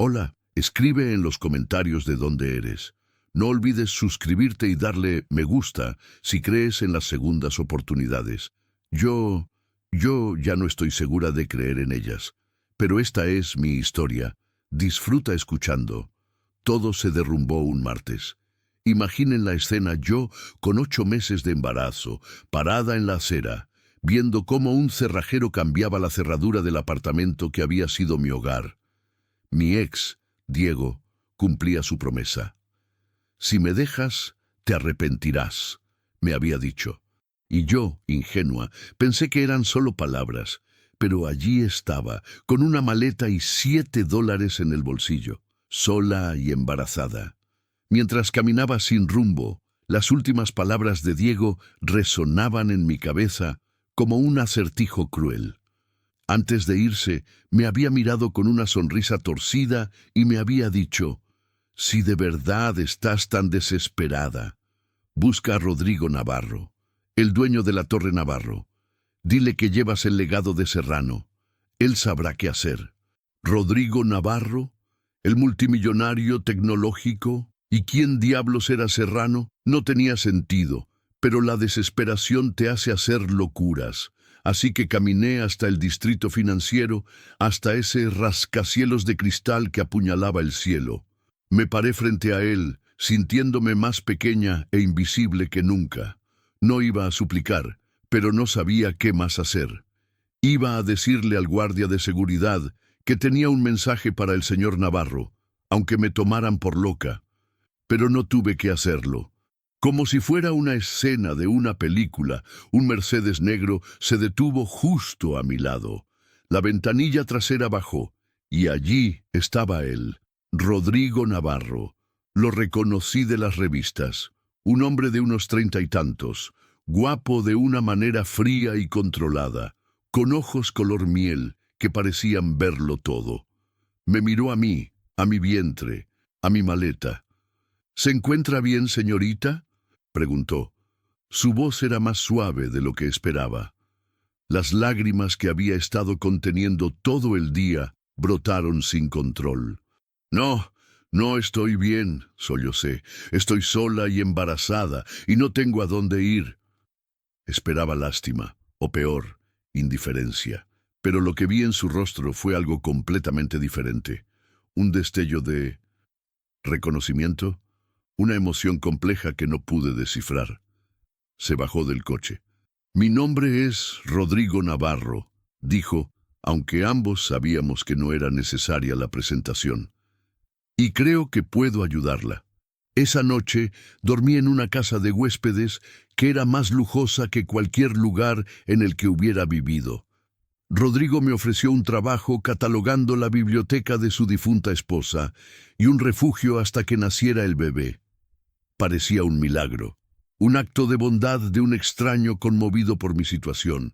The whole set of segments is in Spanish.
Hola, escribe en los comentarios de dónde eres. No olvides suscribirte y darle me gusta si crees en las segundas oportunidades. Yo ya no estoy segura de creer en ellas, pero esta es mi historia. Disfruta escuchando. Todo se derrumbó un martes. Imaginen la escena, yo con 8 meses de embarazo, parada en la acera, viendo cómo un cerrajero cambiaba la cerradura del apartamento que había sido mi hogar. Mi ex, Diego, cumplía su promesa. Si me dejas, te arrepentirás, me había dicho. Y yo, ingenua, pensé que eran solo palabras, pero allí estaba, con una maleta y $7 en el bolsillo, sola y embarazada. Mientras caminaba sin rumbo, las últimas palabras de Diego resonaban en mi cabeza como un acertijo cruel. Antes de irse, me había mirado con una sonrisa torcida y me había dicho: si de verdad estás tan desesperada, busca a Rodrigo Navarro, el dueño de la Torre Navarro. Dile que llevas el legado de Serrano. Él sabrá qué hacer. Rodrigo Navarro, el multimillonario tecnológico. ¿Y quién diablos era Serrano? No tenía sentido, pero la desesperación te hace hacer locuras. Así que caminé hasta el distrito financiero, hasta ese rascacielos de cristal que apuñalaba el cielo. Me paré frente a él, sintiéndome más pequeña e invisible que nunca. No iba a suplicar, pero no sabía qué más hacer. Iba a decirle al guardia de seguridad que tenía un mensaje para el señor Navarro, aunque me tomaran por loca. Pero no tuve que hacerlo. Como si fuera una escena de una película, un Mercedes negro se detuvo justo a mi lado. La ventanilla trasera bajó, y allí estaba él, Rodrigo Navarro. Lo reconocí de las revistas. Un hombre de unos 30 y tantos, guapo de una manera fría y controlada, con ojos color miel que parecían verlo todo. Me miró a mí, a mi vientre, a mi maleta. ¿Se encuentra bien, señorita?, preguntó. Su voz era más suave de lo que esperaba. Las lágrimas que había estado conteniendo todo el día brotaron sin control. No estoy bien, sollocé. Estoy sola y embarazada y no tengo a dónde ir. Esperaba lástima, o peor, indiferencia. Pero lo que vi en su rostro fue algo completamente diferente. Un destello de reconocimiento, una emoción compleja que no pude descifrar. Se bajó del coche. Mi nombre es Rodrigo Navarro, dijo, aunque ambos sabíamos que no era necesaria la presentación. Y creo que puedo ayudarla. Esa noche dormí en una casa de huéspedes que era más lujosa que cualquier lugar en el que hubiera vivido. Rodrigo me ofreció un trabajo catalogando la biblioteca de su difunta esposa y un refugio hasta que naciera el bebé. Parecía un milagro, un acto de bondad de un extraño conmovido por mi situación.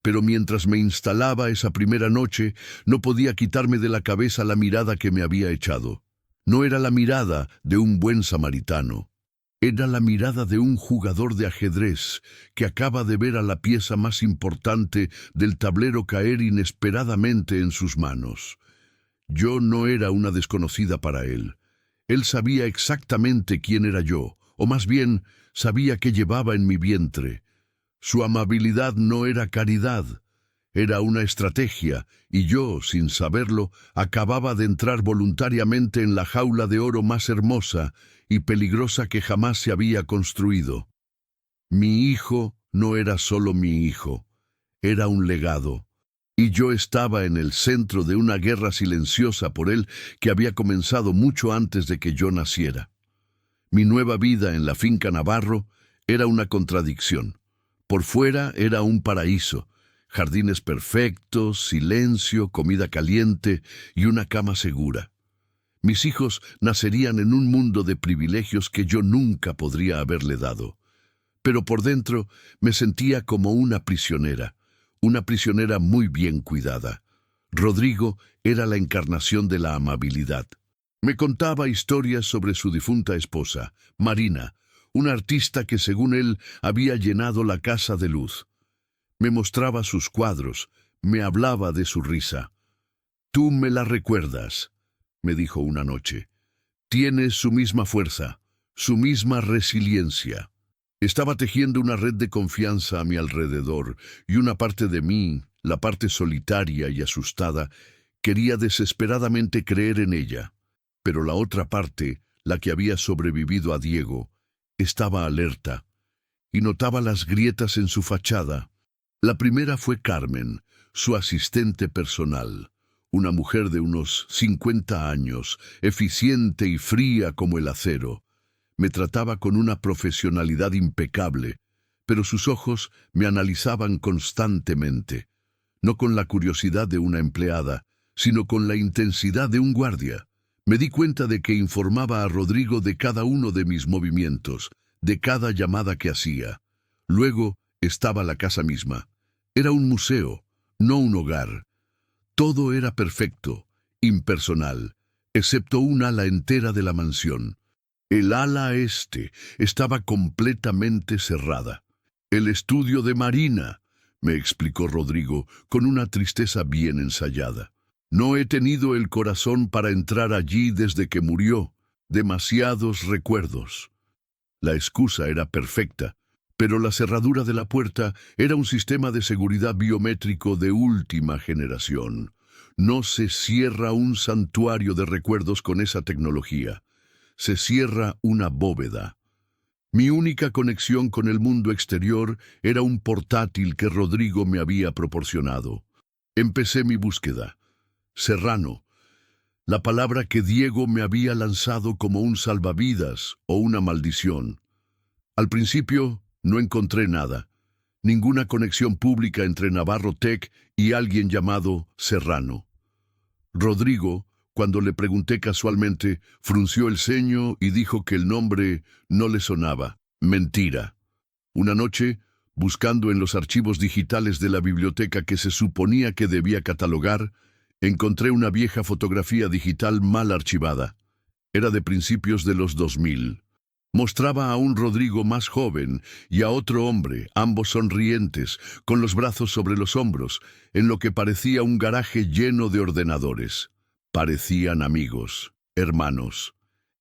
Pero mientras me instalaba esa primera noche, no podía quitarme de la cabeza la mirada que me había echado. No era la mirada de un buen samaritano. Era la mirada de un jugador de ajedrez que acaba de ver a la pieza más importante del tablero caer inesperadamente en sus manos. Yo no era una desconocida para él. Él sabía exactamente quién era yo, o más bien, sabía qué llevaba en mi vientre. Su amabilidad no era caridad, era una estrategia, y yo, sin saberlo, acababa de entrar voluntariamente en la jaula de oro más hermosa y peligrosa que jamás se había construido. Mi hijo no era solo mi hijo, era un legado, y yo estaba en el centro de una guerra silenciosa por él que había comenzado mucho antes de que yo naciera. Mi nueva vida en la finca Navarro era una contradicción. Por fuera era un paraíso, jardines perfectos, silencio, comida caliente y una cama segura. Mis hijos nacerían en un mundo de privilegios que yo nunca podría haberle dado. Pero por dentro me sentía como una prisionera muy bien cuidada. Rodrigo era la encarnación de la amabilidad. Me contaba historias sobre su difunta esposa, Marina, una artista que según él había llenado la casa de luz. Me mostraba sus cuadros, me hablaba de su risa. Tú me la recuerdas. me dijo una noche. Tienes su misma fuerza, su misma resiliencia. Estaba tejiendo una red de confianza a mi alrededor, y una parte de mí, la parte solitaria y asustada, quería desesperadamente creer en ella. Pero la otra parte, la que había sobrevivido a Diego, estaba alerta, y notaba las grietas en su fachada. La primera fue Carmen, su asistente personal, una mujer de unos 50 años, eficiente y fría como el acero. Me trataba con una profesionalidad impecable, pero sus ojos me analizaban constantemente, no con la curiosidad de una empleada, sino con la intensidad de un guardia. Me di cuenta de que informaba a Rodrigo de cada uno de mis movimientos, de cada llamada que hacía. Luego estaba la casa misma. Era un museo, no un hogar. Todo era perfecto, impersonal, excepto un ala entera de la mansión. El ala este estaba completamente cerrada. El estudio de Marina, me explicó Rodrigo con una tristeza bien ensayada. No he tenido el corazón para entrar allí desde que murió. Demasiados recuerdos. La excusa era perfecta, pero la cerradura de la puerta era un sistema de seguridad biométrico de última generación. No se cierra un santuario de recuerdos con esa tecnología. Se cierra una bóveda. Mi única conexión con el mundo exterior era un portátil que Rodrigo me había proporcionado. Empecé mi búsqueda. Serrano, la palabra que Diego me había lanzado como un salvavidas o una maldición. Al principio no encontré nada, ninguna conexión pública entre Navarro Tech y alguien llamado Serrano. Rodrigo, cuando le pregunté casualmente, frunció el ceño y dijo que el nombre no le sonaba. Mentira. Una noche, buscando en los archivos digitales de la biblioteca que se suponía que debía catalogar, encontré una vieja fotografía digital mal archivada. Era de principios de los 2000. Mostraba a un Rodrigo más joven y a otro hombre, ambos sonrientes, con los brazos sobre los hombros, en lo que parecía un garaje lleno de ordenadores. Parecían amigos, hermanos.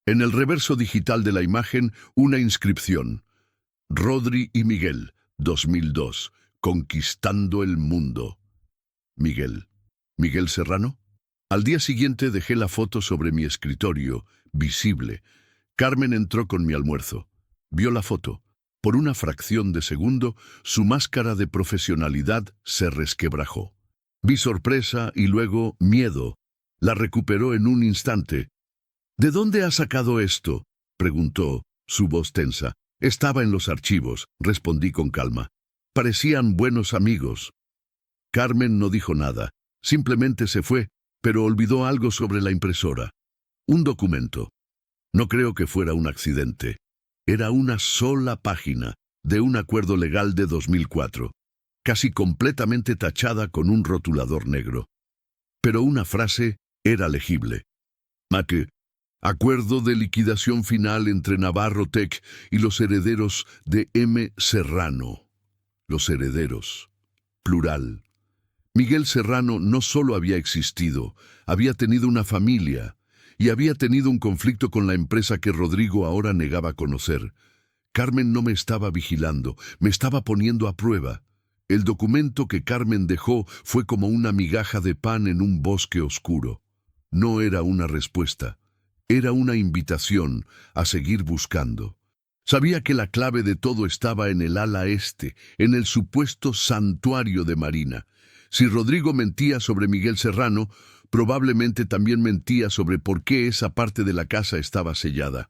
En el reverso digital de la imagen, una inscripción. Rodri y Miguel, 2002, conquistando el mundo. Miguel. ¿Miguel Serrano? Al día siguiente dejé la foto sobre mi escritorio, visible. Carmen entró con mi almuerzo. Vio la foto. Por una fracción de segundo, su máscara de profesionalidad se resquebrajó. Vi sorpresa y luego miedo. La recuperó en un instante. ¿De dónde has sacado esto?, preguntó, su voz tensa. Estaba en los archivos, respondí con calma. Parecían buenos amigos. Carmen no dijo nada. Simplemente se fue, pero olvidó algo sobre la impresora. Un documento. No creo que fuera un accidente. Era una sola página de un acuerdo legal de 2004, casi completamente tachada con un rotulador negro. Pero una frase era legible. Acuerdo de liquidación final entre Navarro Tech y los herederos de M. Serrano. Los herederos. Plural. Miguel Serrano no solo había existido, había tenido una familia y había tenido un conflicto con la empresa que Rodrigo ahora negaba conocer. Carmen no me estaba vigilando, me estaba poniendo a prueba. El documento que Carmen dejó fue como una migaja de pan en un bosque oscuro. No era una respuesta, era una invitación a seguir buscando. Sabía que la clave de todo estaba en el ala este, en el supuesto santuario de Marina. Si Rodrigo mentía sobre Miguel Serrano, probablemente también mentía sobre por qué esa parte de la casa estaba sellada.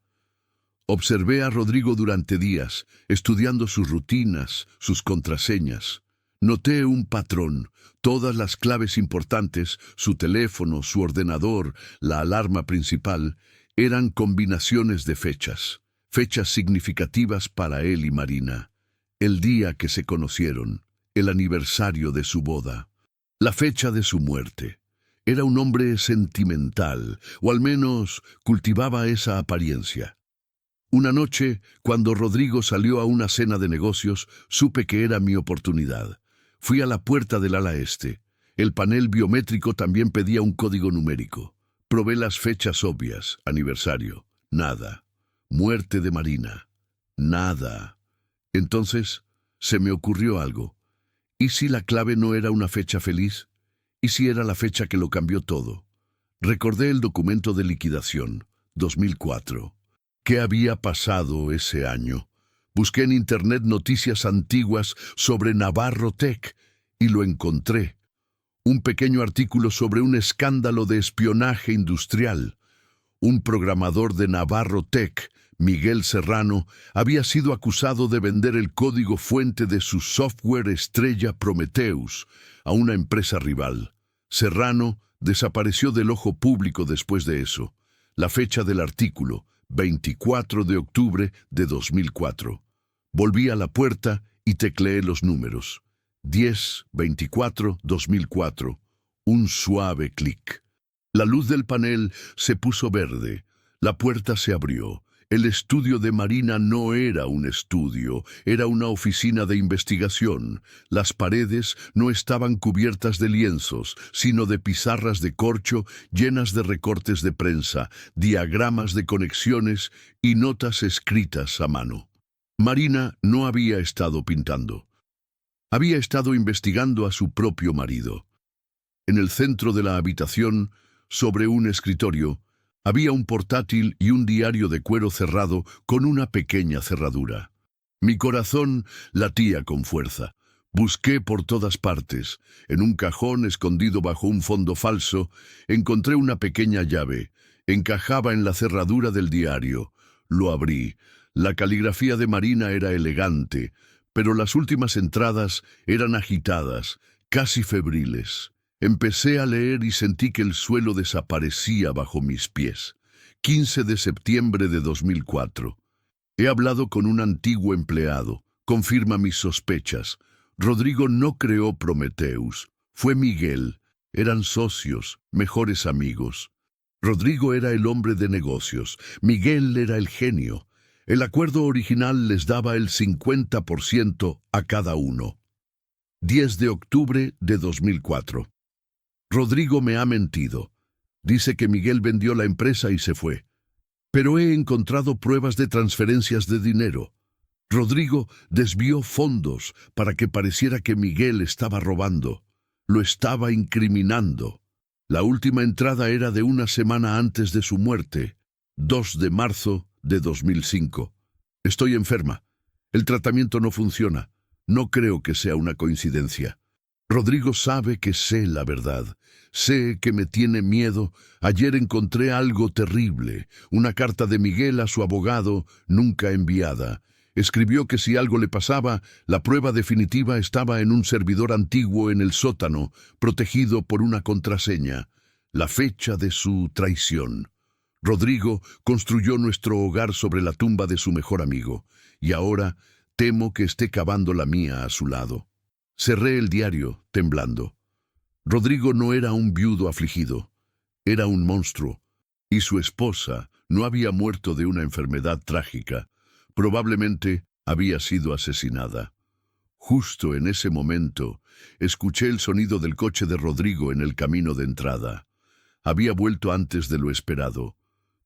Observé a Rodrigo durante días, estudiando sus rutinas, sus contraseñas. Noté un patrón, todas las claves importantes, su teléfono, su ordenador, la alarma principal, eran combinaciones de fechas, fechas significativas para él y Marina. El día que se conocieron, el aniversario de su boda. La fecha de su muerte. Era un hombre sentimental, o al menos cultivaba esa apariencia. Una noche, cuando Rodrigo salió a una cena de negocios, supe que era mi oportunidad. Fui a la puerta del ala este. El panel biométrico también pedía un código numérico. Probé las fechas obvias, aniversario, nada. Muerte de Marina, nada. Entonces se me ocurrió algo. ¿Y si la clave no era una fecha feliz? ¿Y si era la fecha que lo cambió todo? Recordé el documento de liquidación, 2004. ¿Qué había pasado ese año? Busqué en internet noticias antiguas sobre Navarro Tech y lo encontré. Un pequeño artículo sobre un escándalo de espionaje industrial. Un programador de Navarro Tech, Miguel Serrano, había sido acusado de vender el código fuente de su software estrella Prometheus a una empresa rival. Serrano desapareció del ojo público después de eso. La fecha del artículo, 24 de octubre de 2004. Volví a la puerta y tecleé los números. 10-24-2004. Un suave clic. La luz del panel se puso verde. La puerta se abrió. El estudio de Marina no era un estudio, era una oficina de investigación. Las paredes no estaban cubiertas de lienzos, sino de pizarras de corcho llenas de recortes de prensa, diagramas de conexiones y notas escritas a mano. Marina no había estado pintando. Había estado investigando a su propio marido. En el centro de la habitación, sobre un escritorio, había un portátil y un diario de cuero cerrado con una pequeña cerradura. Mi corazón latía con fuerza. Busqué por todas partes. En un cajón escondido bajo un fondo falso, encontré una pequeña llave. Encajaba en la cerradura del diario. Lo abrí. La caligrafía de Marina era elegante, pero las últimas entradas eran agitadas, casi febriles. Empecé a leer y sentí que el suelo desaparecía bajo mis pies. 15 de septiembre de 2004. He hablado con un antiguo empleado. Confirma mis sospechas. Rodrigo no creó Prometheus. Fue Miguel. Eran socios, mejores amigos. Rodrigo era el hombre de negocios. Miguel era el genio. El acuerdo original les daba el 50% a cada uno. 10 de octubre de 2004. Rodrigo me ha mentido. Dice que Miguel vendió la empresa y se fue. Pero he encontrado pruebas de transferencias de dinero. Rodrigo desvió fondos para que pareciera que Miguel estaba robando. Lo estaba incriminando. La última entrada era de una semana antes de su muerte, 2 de marzo de 2005. Estoy enferma. El tratamiento no funciona. No creo que sea una coincidencia. Rodrigo sabe que sé la verdad. Sé que me tiene miedo. Ayer encontré algo terrible. Una carta de Miguel a su abogado, nunca enviada. Escribió que si algo le pasaba, la prueba definitiva estaba en un servidor antiguo en el sótano, protegido por una contraseña. La fecha de su traición. Rodrigo construyó nuestro hogar sobre la tumba de su mejor amigo, y ahora temo que esté cavando la mía a su lado. Cerré el diario, temblando. Rodrigo no era un viudo afligido, era un monstruo, y su esposa no había muerto de una enfermedad trágica. Probablemente había sido asesinada. Justo en ese momento, escuché el sonido del coche de Rodrigo en el camino de entrada. Había vuelto antes de lo esperado.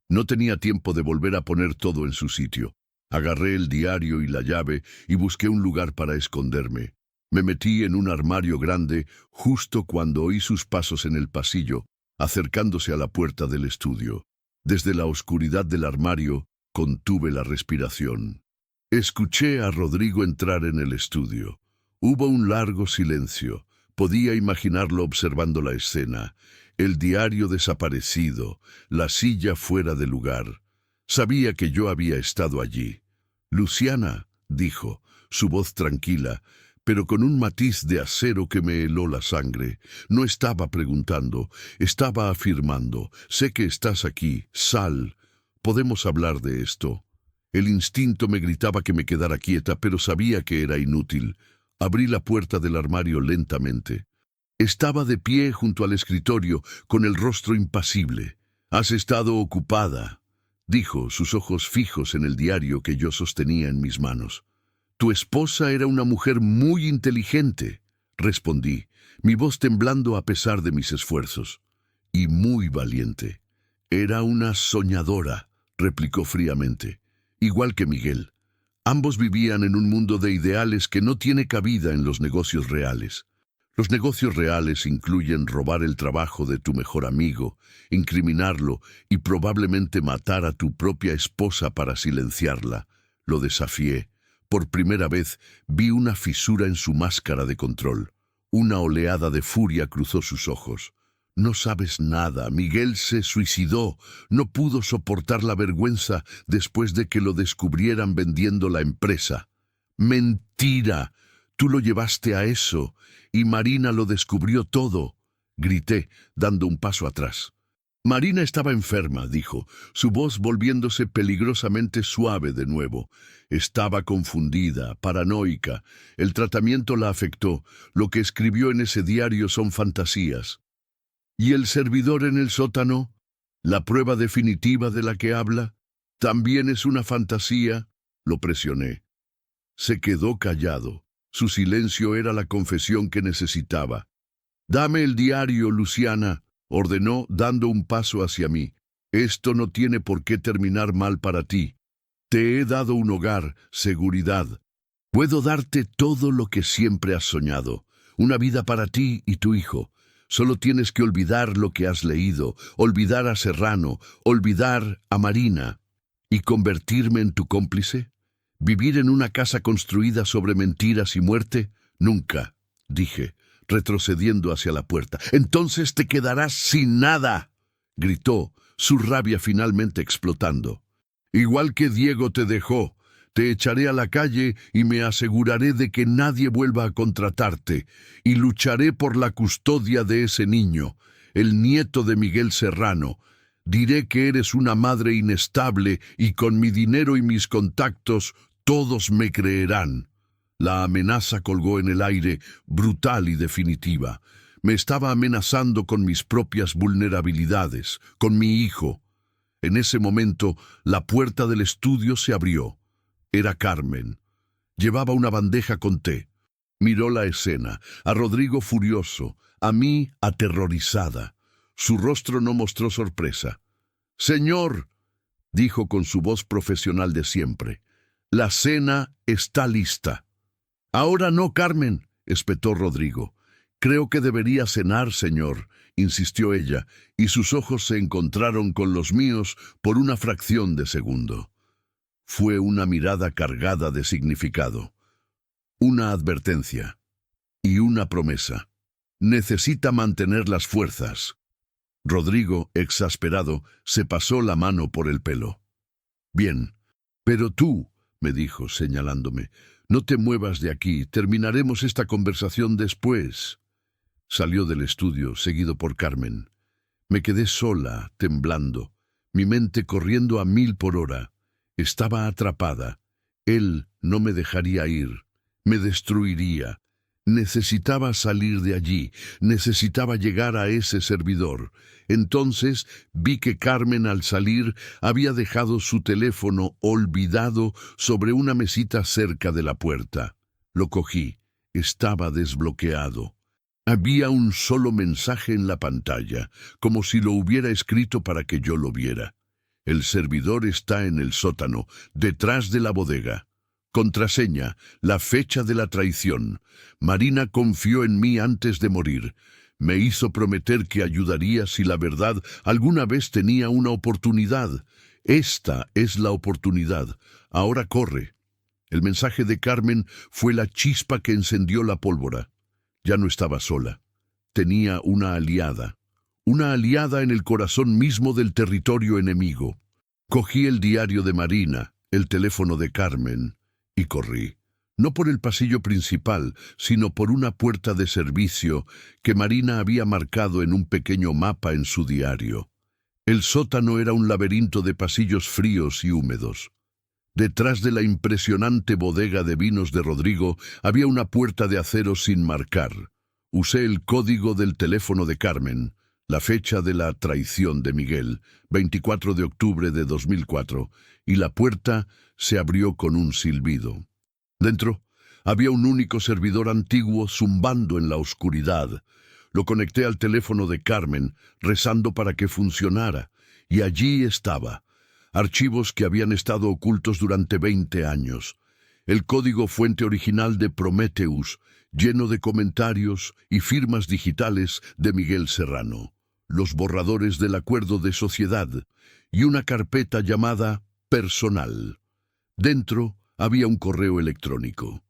No tenía tiempo de volver a poner todo en su sitio. Agarré el diario y la llave y busqué un lugar para esconderme. Me metí en un armario grande justo cuando oí sus pasos en el pasillo, acercándose a la puerta del estudio. Desde la oscuridad del armario, contuve la respiración. Escuché a Rodrigo entrar en el estudio. Hubo un largo silencio. Podía imaginarlo observando la escena. El diario desaparecido, la silla fuera de lugar. Sabía que yo había estado allí. «Luciana», dijo, su voz tranquila, pero con un matiz de acero que me heló la sangre. No estaba preguntando, estaba afirmando. «Sé que estás aquí, sal. ¿Podemos hablar de esto?» El instinto me gritaba que me quedara quieta, pero sabía que era inútil. Abrí la puerta del armario lentamente. Estaba de pie junto al escritorio, con el rostro impasible. «Has estado ocupada», dijo, sus ojos fijos en el diario que yo sostenía en mis manos. «Tu esposa era una mujer muy inteligente», respondí, mi voz temblando a pesar de mis esfuerzos. «Y muy valiente. Era una soñadora, replicó fríamente, igual que Miguel. Ambos vivían en un mundo de ideales que no tiene cabida en los negocios reales. Los negocios reales incluyen robar el trabajo de tu mejor amigo, incriminarlo y probablemente matar a tu propia esposa para silenciarla. Lo desafié. Por primera vez vi una fisura en su máscara de control. Una oleada de furia cruzó sus ojos. No sabes nada. Miguel se suicidó. No pudo soportar la vergüenza después de que lo descubrieran vendiendo la empresa. ¡Mentira! Tú lo llevaste a eso, y Marina lo descubrió todo, grité, dando un paso atrás. Marina estaba enferma, dijo, su voz volviéndose peligrosamente suave de nuevo. Estaba confundida, paranoica. El tratamiento la afectó. Lo que escribió en ese diario son fantasías. ¿Y el servidor en el sótano? ¿La prueba definitiva de la que habla? ¿También es una fantasía? Lo presioné. Se quedó callado. Su silencio era la confesión que necesitaba. «Dame el diario, Luciana», ordenó, dando un paso hacia mí. «Esto no tiene por qué terminar mal para ti. Te he dado un hogar, seguridad. Puedo darte todo lo que siempre has soñado, una vida para ti y tu hijo. Solo tienes que olvidar lo que has leído, olvidar a Serrano, olvidar a Marina. ¿Y convertirme en tu cómplice? ¿Vivir en una casa construida sobre mentiras y muerte? Nunca», dije, retrocediendo hacia la puerta. «Entonces te quedarás sin nada», gritó, su rabia finalmente explotando. «Igual que Diego te dejó, te echaré a la calle y me aseguraré de que nadie vuelva a contratarte, y lucharé por la custodia de ese niño, el nieto de Miguel Serrano. Diré que eres una madre inestable y con mi dinero y mis contactos todos me creerán». La amenaza colgó en el aire, brutal y definitiva. Me estaba amenazando con mis propias vulnerabilidades, con mi hijo. En ese momento, la puerta del estudio se abrió. Era Carmen. Llevaba una bandeja con té. Miró la escena, a Rodrigo furioso, a mí aterrorizada. Su rostro no mostró sorpresa. «Señor», dijo con su voz profesional de siempre, «la cena está lista». «Ahora no, Carmen», espetó Rodrigo. «Creo que debería cenar, señor», insistió ella, y sus ojos se encontraron con los míos por una fracción de segundo. Fue una mirada cargada de significado, una advertencia y una promesa. Necesita mantener las fuerzas. Rodrigo, exasperado, se pasó la mano por el pelo. «Bien, pero tú», me dijo, señalándome, «no te muevas de aquí, terminaremos esta conversación después». Salió del estudio, seguido por Carmen. Me quedé sola, temblando, mi mente corriendo a 1000 por hora. Estaba atrapada. Él no me dejaría ir, me destruiría. Necesitaba salir de allí, necesitaba llegar a ese servidor. Entonces vi que Carmen al salir había dejado su teléfono olvidado sobre una mesita cerca de la puerta. Lo cogí. Estaba desbloqueado. Había un solo mensaje en la pantalla, como si lo hubiera escrito para que yo lo viera. «El servidor está en el sótano, detrás de la bodega. Contraseña, la fecha de la traición. Marina confió en mí antes de morir. Me hizo prometer que ayudaría si la verdad alguna vez tenía una oportunidad. Esta es la oportunidad. Ahora corre». El mensaje de Carmen fue la chispa que encendió la pólvora. Ya no estaba sola. Tenía una aliada en el corazón mismo del territorio enemigo. Cogí el diario de Marina, el teléfono de Carmen, y corrí. No por el pasillo principal, sino por una puerta de servicio que Marina había marcado en un pequeño mapa en su diario. El sótano era un laberinto de pasillos fríos y húmedos. Detrás de la impresionante bodega de vinos de Rodrigo había una puerta de acero sin marcar. Usé el código del teléfono de Carmen, la fecha de la traición de Miguel, 24 de octubre de 2004, y la puerta se abrió con un silbido. Dentro había un único servidor antiguo zumbando en la oscuridad. Lo conecté al teléfono de Carmen, rezando para que funcionara, y allí estaba. Archivos que habían estado ocultos durante 20 años. El código fuente original de Prometheus, lleno de comentarios y firmas digitales de Miguel Serrano. Los borradores del acuerdo de sociedad y una carpeta llamada Personal. Dentro había un correo electrónico.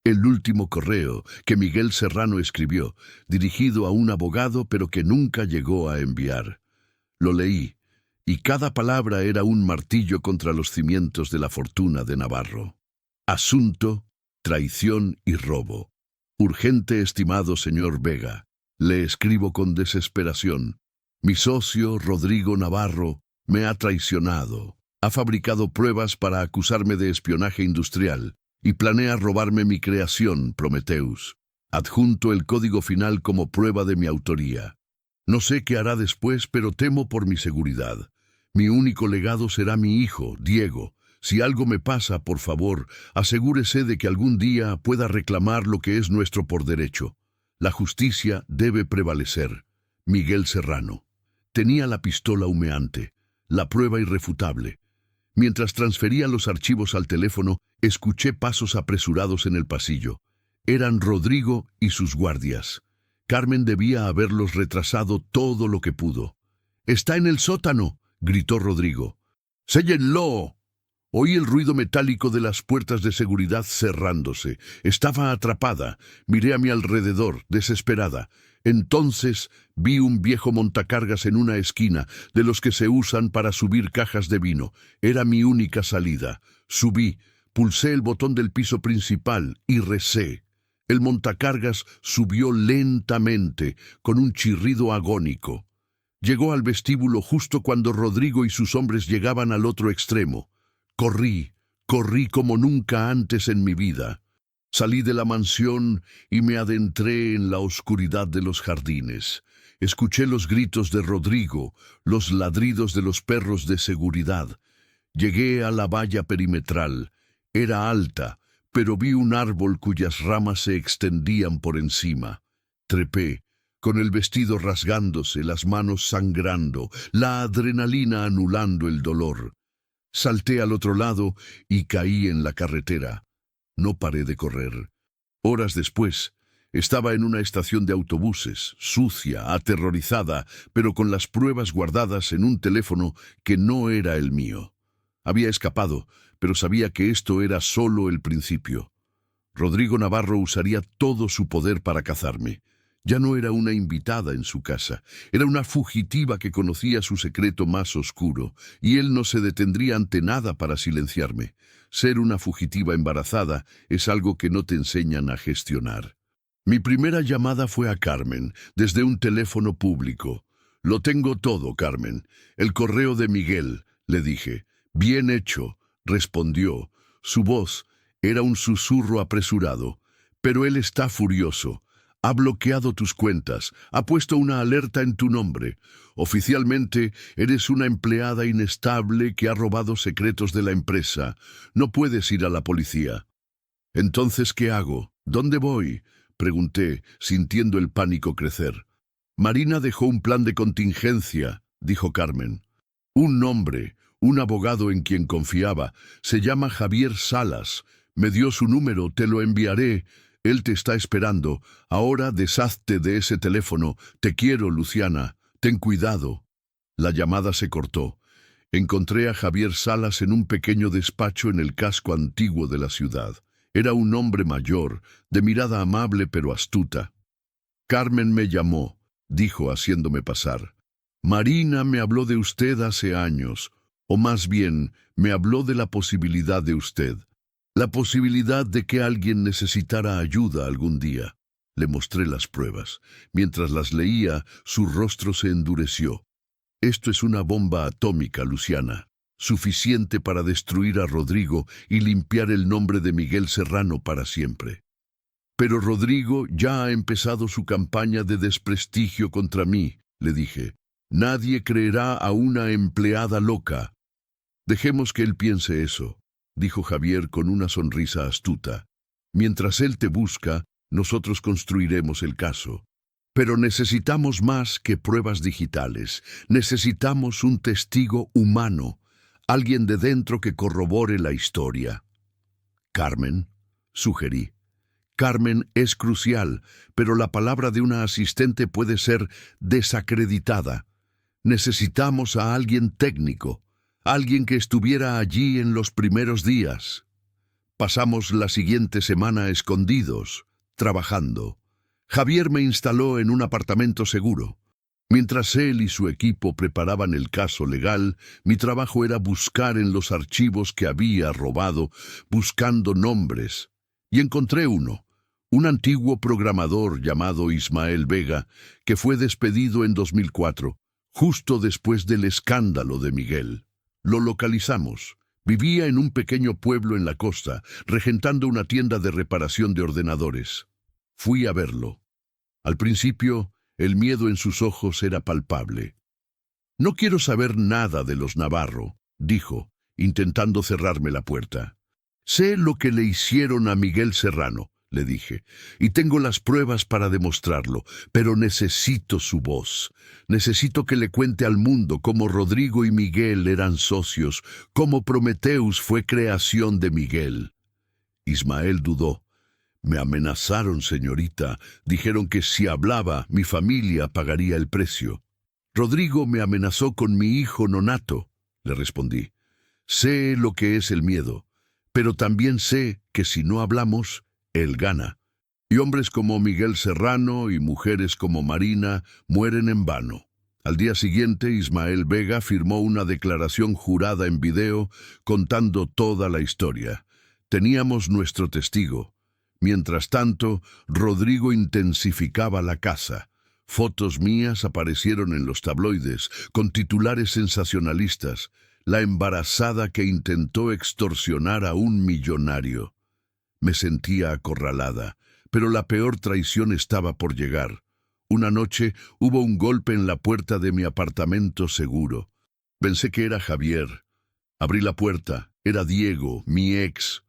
El último correo que Miguel Serrano escribió, dirigido a un abogado pero que nunca llegó a enviar. Lo leí, y cada palabra era un martillo contra los cimientos de la fortuna de Navarro. Asunto, traición y robo. Urgente, estimado señor Vega. Le escribo con desesperación. Mi socio, Rodrigo Navarro, me ha traicionado. Ha fabricado pruebas para acusarme de espionaje industrial y planea robarme mi creación, Prometheus. Adjunto el código final como prueba de mi autoría. No sé qué hará después, pero temo por mi seguridad. Mi único legado será mi hijo, Diego. Si algo me pasa, por favor, asegúrese de que algún día pueda reclamar lo que es nuestro por derecho. La justicia debe prevalecer. Miguel Serrano. Tenía la pistola humeante, la prueba irrefutable. Mientras transfería los archivos al teléfono, escuché pasos apresurados en el pasillo. Eran Rodrigo y sus guardias. Carmen debía haberlos retrasado todo lo que pudo. «¡Está en el sótano!», gritó Rodrigo. «¡Séllenlo!». Oí el ruido metálico de las puertas de seguridad cerrándose. Estaba atrapada. Miré a mi alrededor, desesperada. Entonces vi un viejo montacargas en una esquina, de los que se usan para subir cajas de vino. Era mi única salida. Subí, pulsé el botón del piso principal y recé. El montacargas subió lentamente, con un chirrido agónico. Llegó al vestíbulo justo cuando Rodrigo y sus hombres llegaban al otro extremo. Corrí como nunca antes en mi vida. Salí de la mansión y me adentré en la oscuridad de los jardines. Escuché los gritos de Rodrigo, los ladridos de los perros de seguridad. Llegué a la valla perimetral. Era alta, pero vi un árbol cuyas ramas se extendían por encima. Trepé, con el vestido rasgándose, las manos sangrando, la adrenalina anulando el dolor. Salté al otro lado y caí en la carretera. No paré de correr. Horas después, estaba en una estación de autobuses, sucia, aterrorizada, pero con las pruebas guardadas en un teléfono que no era el mío. Había escapado, pero sabía que esto era solo el principio. Rodrigo Navarro usaría todo su poder para cazarme. Ya no era una invitada en su casa, era una fugitiva que conocía su secreto más oscuro, y él no se detendría ante nada para silenciarme. Ser una fugitiva embarazada es algo que no te enseñan a gestionar. Mi primera llamada fue a Carmen, desde un teléfono público. «Lo tengo todo, Carmen. El correo de Miguel», le dije. «Bien hecho», respondió. Su voz era un susurro apresurado. «Pero él está furioso. Ha bloqueado tus cuentas, ha puesto una alerta en tu nombre. Oficialmente, eres una empleada inestable que ha robado secretos de la empresa. No puedes ir a la policía». «Entonces, ¿qué hago? ¿Dónde voy?», pregunté, sintiendo el pánico crecer. «Marina dejó un plan de contingencia», dijo Carmen. «Un nombre, un abogado en quien confiaba. Se llama Javier Salas. Me dio su número, te lo enviaré. Él te está esperando. Ahora deshazte de ese teléfono. Te quiero, Luciana. Ten cuidado». La llamada se cortó. Encontré a Javier Salas en un pequeño despacho en el casco antiguo de la ciudad. Era un hombre mayor, de mirada amable pero astuta. «Carmen me llamó», dijo haciéndome pasar. «Marina me habló de usted hace años, o más bien, me habló de la posibilidad de usted. La posibilidad de que alguien necesitara ayuda algún día». Le mostré las pruebas. Mientras las leía, su rostro se endureció. «Esto es una bomba atómica, Luciana. Suficiente para destruir a Rodrigo y limpiar el nombre de Miguel Serrano para siempre. Pero Rodrigo ya ha empezado su campaña de desprestigio contra mí», le dije. «Nadie creerá a una empleada loca». «Dejemos que él piense eso», dijo Javier con una sonrisa astuta. «Mientras él te busca, nosotros construiremos el caso. Pero necesitamos más que pruebas digitales. Necesitamos un testigo humano, alguien de dentro que corrobore la historia. Carmen, sugerí. Carmen es crucial, pero la palabra de una asistente puede ser desacreditada. Necesitamos a alguien técnico, alguien que estuviera allí en los primeros días. Pasamos la siguiente semana escondidos, trabajando. Javier me instaló en un apartamento seguro. Mientras él y su equipo preparaban el caso legal, mi trabajo era buscar en los archivos que había robado, buscando nombres. Y encontré uno, un antiguo programador llamado Ismael Vega, que fue despedido en 2004, justo después del escándalo de Miguel. Lo localizamos. Vivía en un pequeño pueblo en la costa, regentando una tienda de reparación de ordenadores. Fui a verlo. Al principio, el miedo en sus ojos era palpable. «No quiero saber nada de los Navarro», dijo, intentando cerrarme la puerta. «Sé lo que le hicieron a Miguel Serrano», le dije, «y tengo las pruebas para demostrarlo, pero necesito su voz. Necesito que le cuente al mundo cómo Rodrigo y Miguel eran socios, cómo Prometheus fue creación de Miguel». Ismael dudó. «Me amenazaron, señorita. Dijeron que si hablaba, mi familia pagaría el precio». «Rodrigo me amenazó con mi hijo nonato», le respondí. «Sé lo que es el miedo, pero también sé que si no hablamos, él gana. Y hombres como Miguel Serrano y mujeres como Marina mueren en vano». Al día siguiente, Ismael Vega firmó una declaración jurada en video contando toda la historia. Teníamos nuestro testigo. Mientras tanto, Rodrigo intensificaba la caza. Fotos mías aparecieron en los tabloides, con titulares sensacionalistas. La embarazada que intentó extorsionar a un millonario. Me sentía acorralada, pero la peor traición estaba por llegar. Una noche hubo un golpe en la puerta de mi apartamento seguro. Pensé que era Javier. Abrí la puerta. Era Diego, mi ex.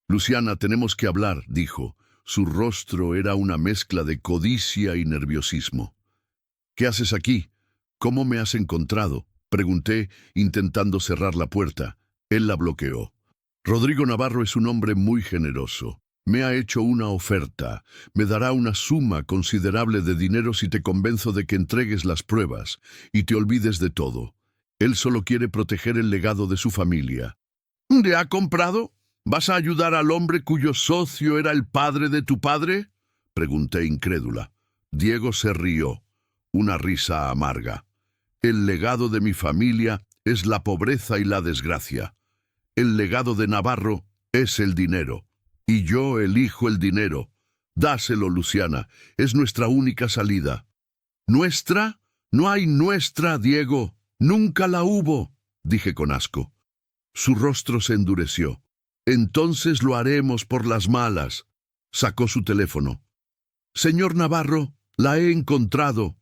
«Luciana, tenemos que hablar», dijo. Su rostro era una mezcla de codicia y nerviosismo. «¿Qué haces aquí? ¿Cómo me has encontrado?», pregunté, intentando cerrar la puerta. Él la bloqueó. «Rodrigo Navarro es un hombre muy generoso. Me ha hecho una oferta. Me dará una suma considerable de dinero si te convenzo de que entregues las pruebas y te olvides de todo. Él solo quiere proteger el legado de su familia». «¿Le ha comprado? ¿Vas a ayudar al hombre cuyo socio era el padre de tu padre?», pregunté incrédula. Diego se rió, una risa amarga. «El legado de mi familia es la pobreza y la desgracia. El legado de Navarro es el dinero. Y yo elijo el dinero. Dáselo, Luciana. Es nuestra única salida». «¿Nuestra? No hay nuestra, Diego. Nunca la hubo», dije con asco. Su rostro se endureció. «Entonces lo haremos por las malas». Sacó su teléfono. «Señor Navarro, la he encontrado.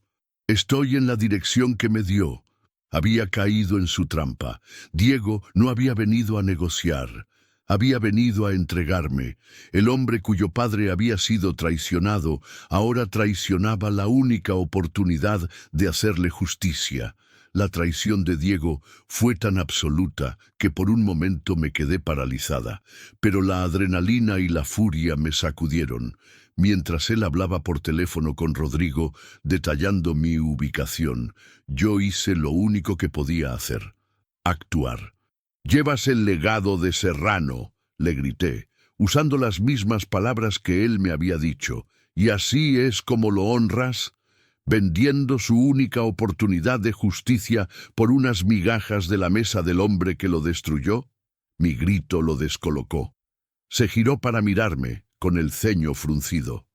Estoy en la dirección que me dio». Había caído en su trampa. Diego no había venido a negociar. Había venido a entregarme. El hombre cuyo padre había sido traicionado ahora traicionaba la única oportunidad de hacerle justicia. La traición de Diego fue tan absoluta que por un momento me quedé paralizada, pero la adrenalina y la furia me sacudieron. Mientras él hablaba por teléfono con Rodrigo, detallando mi ubicación, yo hice lo único que podía hacer: actuar. «Llevas el legado de Serrano», le grité, usando las mismas palabras que él me había dicho. «¿Y así es como lo honras? Vendiendo su única oportunidad de justicia por unas migajas de la mesa del hombre que lo destruyó». Mi grito lo descolocó. Se giró para mirarme, con el ceño fruncido.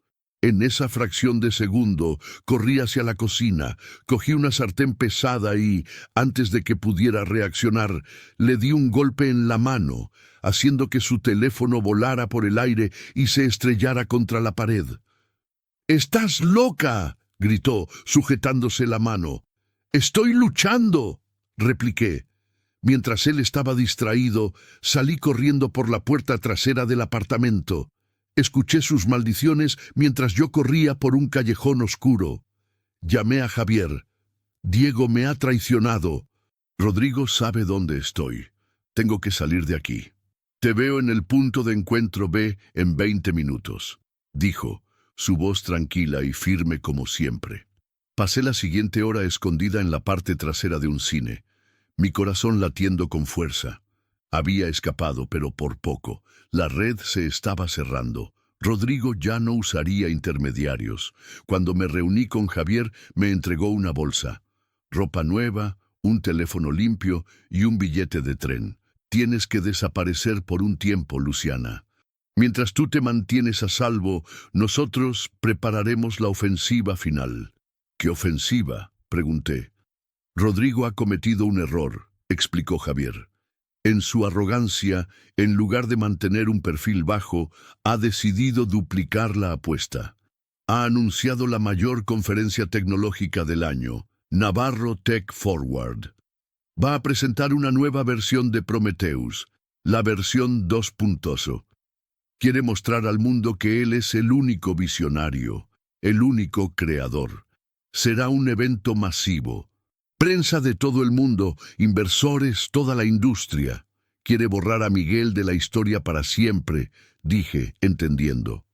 En esa fracción de segundo, corrí hacia la cocina, cogí una sartén pesada y, antes de que pudiera reaccionar, le di un golpe en la mano, haciendo que su teléfono volara por el aire y se estrellara contra la pared. «¡Estás loca!», gritó, sujetándose la mano. «¡Estoy luchando!», repliqué. Mientras él estaba distraído, salí corriendo por la puerta trasera del apartamento. Escuché sus maldiciones mientras yo corría por un callejón oscuro. Llamé a Javier. Diego me ha traicionado. Rodrigo sabe dónde estoy. Tengo que salir de aquí. Te veo en el punto de encuentro B en 20 minutos, dijo, su voz tranquila y firme como siempre. Pasé la siguiente hora escondida en la parte trasera de un cine, mi corazón latiendo con fuerza. Había escapado, pero por poco. La red se estaba cerrando. Rodrigo ya no usaría intermediarios. Cuando me reuní con Javier, me entregó una bolsa. Ropa nueva, un teléfono limpio y un billete de tren. Tienes que desaparecer por un tiempo, Luciana. Mientras tú te mantienes a salvo, nosotros prepararemos la ofensiva final. ¿Qué ofensiva?, pregunté. Rodrigo ha cometido un error, explicó Javier. En su arrogancia, en lugar de mantener un perfil bajo, ha decidido duplicar la apuesta. Ha anunciado la mayor conferencia tecnológica del año, Navarro Tech Forward. Va a presentar una nueva versión de Prometheus, la versión 2.0. Quiere mostrar al mundo que él es el único visionario, el único creador. Será un evento masivo. Prensa de todo el mundo, inversores, toda la industria. Quiere borrar a Miguel de la historia para siempre, dije, entendiendo.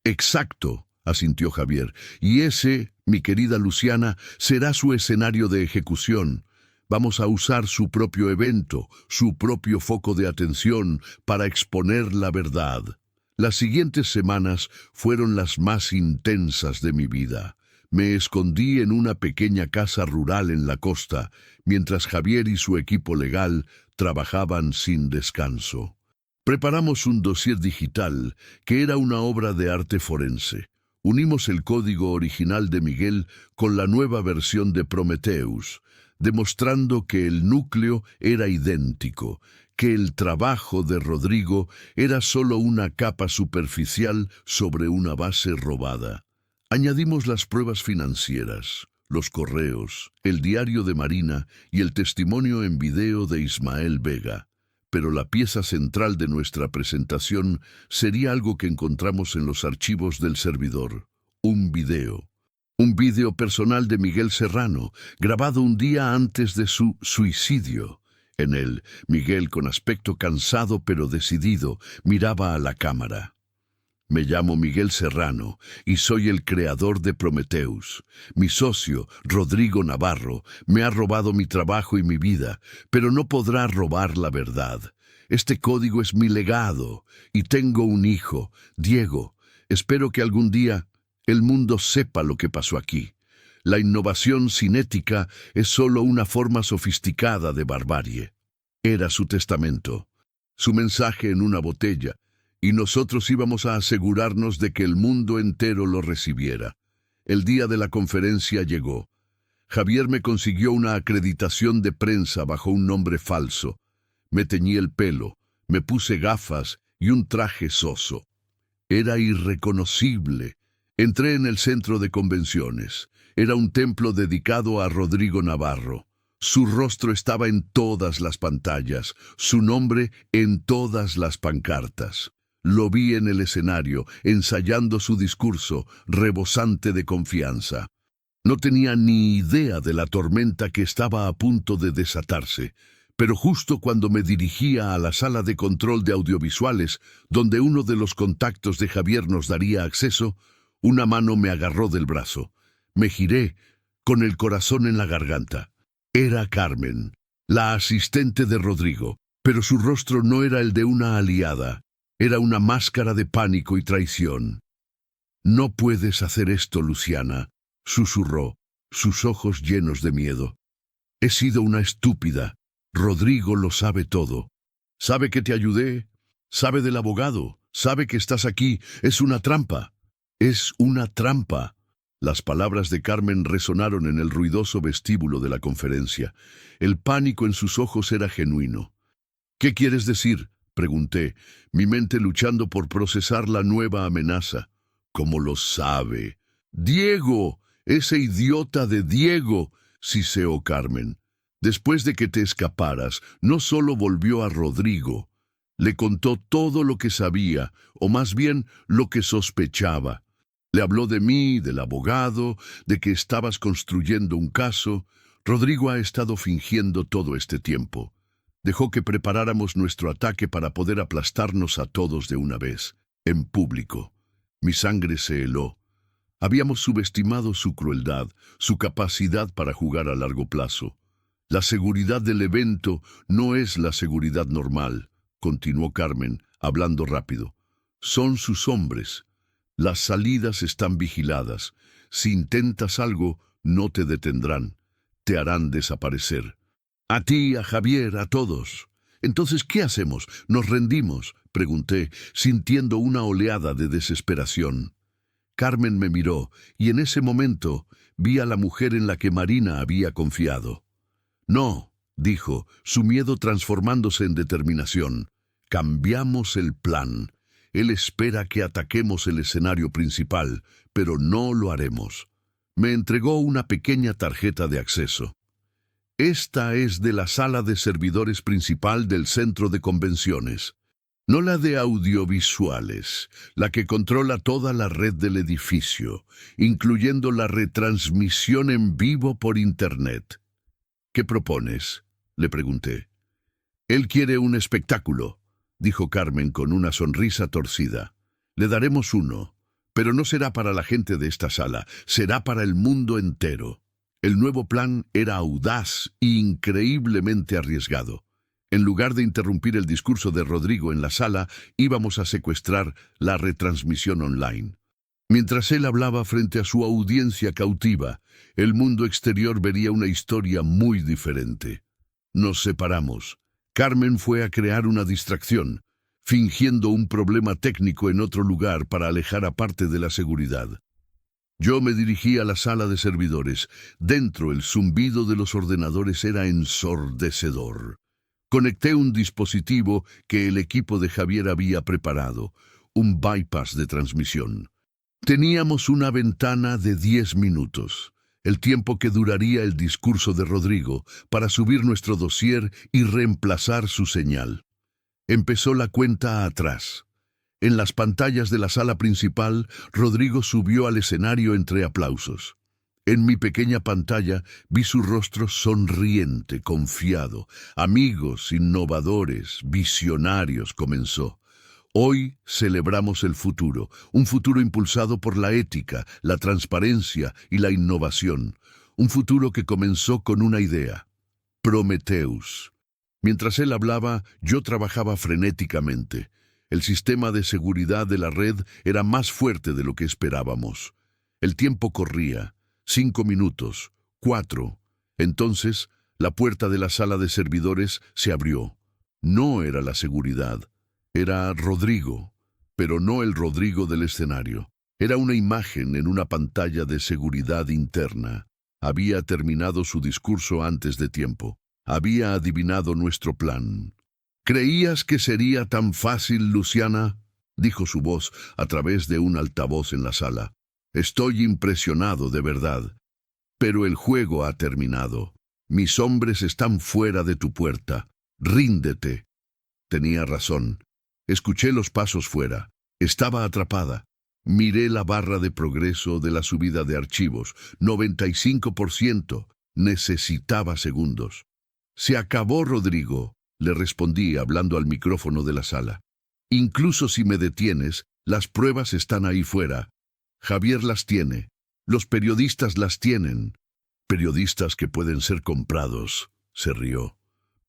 Exacto, asintió Javier. Y ese, mi querida Luciana, será su escenario de ejecución. Vamos a usar su propio evento, su propio foco de atención para exponer la verdad. Las siguientes semanas fueron las más intensas de mi vida. Me escondí en una pequeña casa rural en la costa, mientras Javier y su equipo legal trabajaban sin descanso. Preparamos un dossier digital que era una obra de arte forense. Unimos el código original de Miguel con la nueva versión de Prometheus, demostrando que el núcleo era idéntico, que el trabajo de Rodrigo era solo una capa superficial sobre una base robada. Añadimos las pruebas financieras, los correos, el diario de Marina y el testimonio en video de Ismael Vega. Pero la pieza central de nuestra presentación sería algo que encontramos en los archivos del servidor, un video. Un video personal de Miguel Serrano, grabado un día antes de su suicidio. En él, Miguel, con aspecto cansado pero decidido, miraba a la cámara. Me llamo Miguel Serrano y soy el creador de Prometheus. Mi socio, Rodrigo Navarro, me ha robado mi trabajo y mi vida, pero no podrá robar la verdad. Este código es mi legado y tengo un hijo, Diego. Espero que algún día el mundo sepa lo que pasó aquí. La innovación cinética es solo una forma sofisticada de barbarie. Era su testamento, su mensaje en una botella, y nosotros íbamos a asegurarnos de que el mundo entero lo recibiera. El día de la conferencia llegó. Javier me consiguió una acreditación de prensa bajo un nombre falso. Me teñí el pelo, me puse gafas y un traje soso. Era irreconocible. Entré en el centro de convenciones. Era un templo dedicado a Rodrigo Navarro. Su rostro estaba en todas las pantallas, su nombre en todas las pancartas. Lo vi en el escenario, ensayando su discurso, rebosante de confianza. No tenía ni idea de la tormenta que estaba a punto de desatarse, pero justo cuando me dirigía a la sala de control de audiovisuales, donde uno de los contactos de Javier nos daría acceso, una mano me agarró del brazo. Me giré, con el corazón en la garganta. Era Carmen, la asistente de Rodrigo, pero su rostro no era el de una aliada. Era una máscara de pánico y traición. «No puedes hacer esto, Luciana», susurró, sus ojos llenos de miedo. «He sido una estúpida. Rodrigo lo sabe todo. Sabe que te ayudé, sabe del abogado, sabe que estás aquí. Es una trampa. Es una trampa». Las palabras de Carmen resonaron en el ruidoso vestíbulo de la conferencia. El pánico en sus ojos era genuino. «¿Qué quieres decir?», pregunté, mi mente luchando por procesar la nueva amenaza. «¿Cómo lo sabe?» «Diego, ese idiota de Diego», siseó Carmen. «Después de que te escaparas, no solo volvió a Rodrigo, le contó todo lo que sabía, o más bien lo que sospechaba. Le habló de mí, del abogado, de que estabas construyendo un caso. Rodrigo ha estado fingiendo todo este tiempo. Dejó que preparáramos nuestro ataque para poder aplastarnos a todos de una vez, en público. Mi sangre se heló. Habíamos subestimado su crueldad, su capacidad para jugar a largo plazo. La seguridad del evento no es la seguridad normal, continuó Carmen, hablando rápido. Son sus hombres. Las salidas están vigiladas. Si intentas algo, no te detendrán. Te harán desaparecer. A ti, a Javier, a todos. Entonces, ¿qué hacemos? ¿Nos rendimos?, pregunté, sintiendo una oleada de desesperación. Carmen me miró, y en ese momento vi a la mujer en la que Marina había confiado. No, dijo, su miedo transformándose en determinación. Cambiamos el plan. Él espera que ataquemos el escenario principal, pero no lo haremos. Me entregó una pequeña tarjeta de acceso. Esta es de la sala de servidores principal del centro de convenciones. No la de audiovisuales, la que controla toda la red del edificio, incluyendo la retransmisión en vivo por Internet. ¿Qué propones?, le pregunté. Él quiere un espectáculo, dijo Carmen con una sonrisa torcida. Le daremos uno, pero no será para la gente de esta sala, será para el mundo entero. El nuevo plan era audaz e increíblemente arriesgado. En lugar de interrumpir el discurso de Rodrigo en la sala, íbamos a secuestrar la retransmisión online. Mientras él hablaba frente a su audiencia cautiva, el mundo exterior vería una historia muy diferente. Nos separamos. Carmen fue a crear una distracción, fingiendo un problema técnico en otro lugar para alejar a parte de la seguridad. Yo me dirigí a la sala de servidores. Dentro, el zumbido de los ordenadores era ensordecedor. Conecté un dispositivo que el equipo de Javier había preparado, un bypass de transmisión. Teníamos una ventana de 10 minutos, el tiempo que duraría el discurso de Rodrigo, para subir nuestro dossier y reemplazar su señal. Empezó la cuenta atrás. En las pantallas de la sala principal, Rodrigo subió al escenario entre aplausos. En mi pequeña pantalla vi su rostro sonriente, confiado. Amigos, innovadores, visionarios, comenzó. Hoy celebramos el futuro, un futuro impulsado por la ética, la transparencia y la innovación. Un futuro que comenzó con una idea: Prometheus. Mientras él hablaba, yo trabajaba frenéticamente. El sistema de seguridad de la red era más fuerte de lo que esperábamos. El tiempo corría. 5 minutos, 4. Entonces, la puerta de la sala de servidores se abrió. No era la seguridad. Era Rodrigo, pero no el Rodrigo del escenario. Era una imagen en una pantalla de seguridad interna. Había terminado su discurso antes de tiempo. Había adivinado nuestro plan. ¿Creías que sería tan fácil, Luciana?, dijo su voz a través de un altavoz en la sala. Estoy impresionado, de verdad. Pero el juego ha terminado. Mis hombres están fuera de tu puerta. Ríndete. Tenía razón. Escuché los pasos fuera. Estaba atrapada. Miré la barra de progreso de la subida de archivos. 95%. Necesitaba segundos. Se acabó, Rodrigo, le respondí hablando al micrófono de la sala. Incluso si me detienes, las pruebas están ahí fuera. Javier las tiene. Los periodistas las tienen. Periodistas que pueden ser comprados, se rió.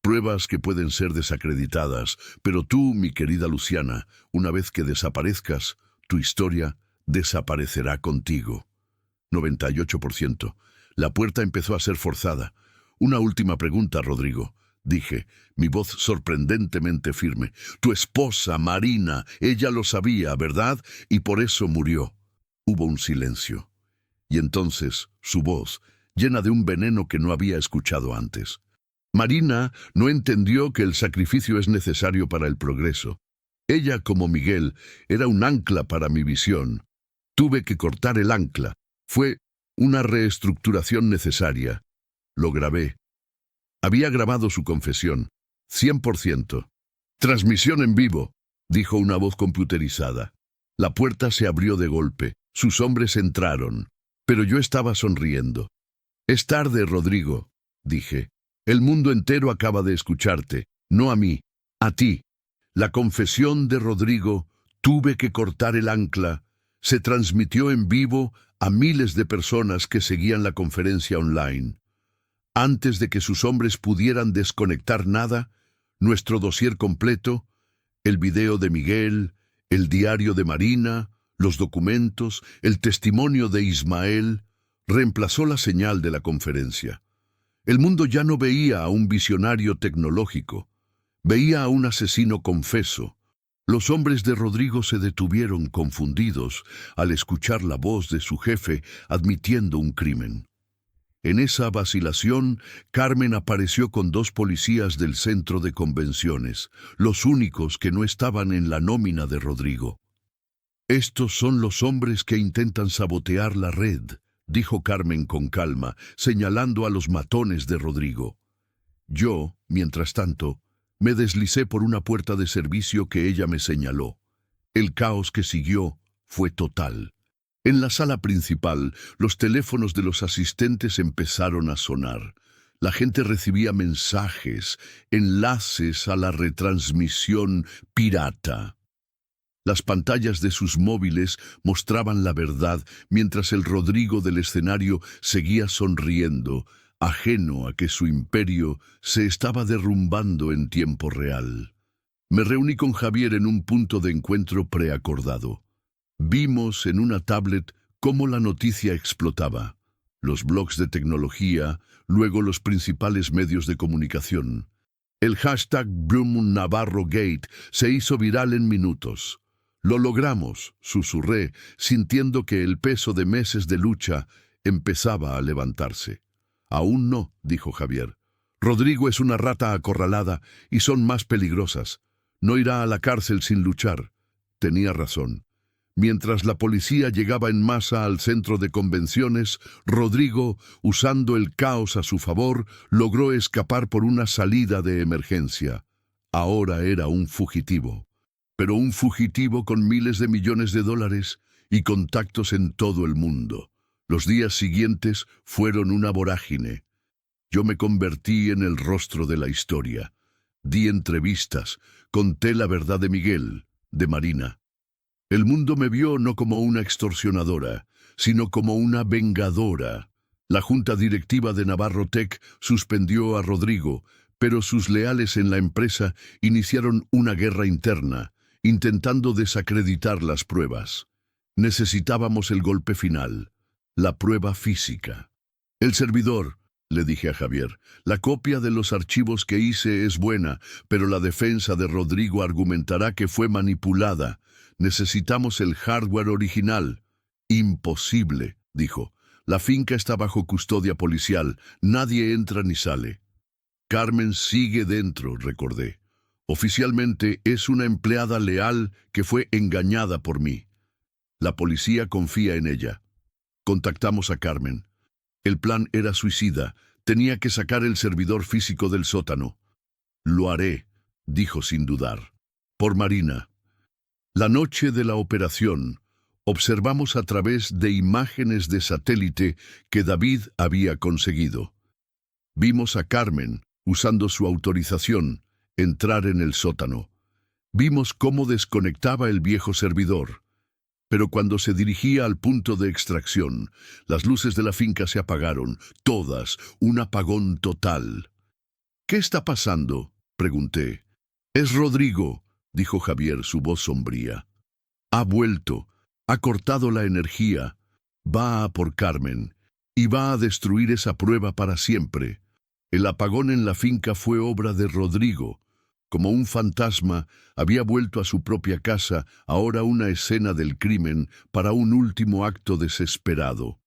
Pruebas que pueden ser desacreditadas, pero tú, mi querida Luciana, una vez que desaparezcas, tu historia desaparecerá contigo. 98%. La puerta empezó a ser forzada. Una última pregunta, Rodrigo, dije, mi voz sorprendentemente firme. Tu esposa, Marina, ella lo sabía, ¿verdad? Y por eso murió. Hubo un silencio. Y entonces, su voz, llena de un veneno que no había escuchado antes. Marina no entendió que el sacrificio es necesario para el progreso. Ella, como Miguel, era un ancla para mi visión. Tuve que cortar el ancla. Fue una reestructuración necesaria. Lo grabé. Había grabado su confesión. 100%. Transmisión en vivo, dijo una voz computerizada. La puerta se abrió de golpe. Sus hombres entraron, pero yo estaba sonriendo. «Es tarde, Rodrigo», dije. «El mundo entero acaba de escucharte, no a mí, a ti». La confesión de Rodrigo, tuve que cortar el ancla, se transmitió en vivo a miles de personas que seguían la conferencia online. Antes de que sus hombres pudieran desconectar nada, nuestro dossier completo, el video de Miguel, el diario de Marina, los documentos, el testimonio de Ismael, reemplazó la señal de la conferencia. El mundo ya no veía a un visionario tecnológico, veía a un asesino confeso. Los hombres de Rodrigo se detuvieron confundidos al escuchar la voz de su jefe admitiendo un crimen. En esa vacilación, Carmen apareció con 2 policías del centro de convenciones, los únicos que no estaban en la nómina de Rodrigo. «Estos son los hombres que intentan sabotear la red», dijo Carmen con calma, señalando a los matones de Rodrigo. Yo, mientras tanto, me deslicé por una puerta de servicio que ella me señaló. El caos que siguió fue total. En la sala principal, los teléfonos de los asistentes empezaron a sonar. La gente recibía mensajes, enlaces a la retransmisión pirata. Las pantallas de sus móviles mostraban la verdad, mientras el Rodrigo del escenario seguía sonriendo, ajeno a que su imperio se estaba derrumbando en tiempo real. Me reuní con Javier en un punto de encuentro preacordado. Vimos en una tablet cómo la noticia explotaba. Los blogs de tecnología, luego los principales medios de comunicación. El hashtag #BroomNavarroGate se hizo viral en minutos. «Lo logramos», susurré, sintiendo que el peso de meses de lucha empezaba a levantarse. «Aún no», dijo Javier. «Rodrigo es una rata acorralada y son más peligrosas. No irá a la cárcel sin luchar». Tenía razón. Mientras la policía llegaba en masa al centro de convenciones, Rodrigo, usando el caos a su favor, logró escapar por una salida de emergencia. Ahora era un fugitivo. Pero un fugitivo con miles de millones de dólares y contactos en todo el mundo. Los días siguientes fueron una vorágine. Yo me convertí en el rostro de la historia. Di entrevistas, conté la verdad de Miguel, de Marina. El mundo me vio no como una extorsionadora, sino como una vengadora. La junta directiva de Navarro Tech suspendió a Rodrigo, pero sus leales en la empresa iniciaron una guerra interna, intentando desacreditar las pruebas. Necesitábamos el golpe final, la prueba física. «El servidor», le dije a Javier, «la copia de los archivos que hice es buena, pero la defensa de Rodrigo argumentará que fue manipulada. Necesitamos el hardware original». «Imposible», dijo. «La finca está bajo custodia policial. Nadie entra ni sale». «Carmen sigue dentro», recordé. «Oficialmente es una empleada leal que fue engañada por mí. La policía confía en ella». Contactamos a Carmen. El plan era suicida. Tenía que sacar el servidor físico del sótano. «Lo haré», dijo sin dudar. «Por Marina». La noche de la operación, observamos a través de imágenes de satélite que David había conseguido. Vimos a Carmen, usando su autorización, entrar en el sótano. Vimos cómo desconectaba el viejo servidor. Pero cuando se dirigía al punto de extracción, las luces de la finca se apagaron, todas, un apagón total. «¿Qué está pasando?», pregunté. «Es Rodrigo», dijo Javier, su voz sombría. «Ha vuelto, ha cortado la energía, va a por Carmen, y va a destruir esa prueba para siempre». El apagón en la finca fue obra de Rodrigo. Como un fantasma, había vuelto a su propia casa, ahora una escena del crimen, para un último acto desesperado.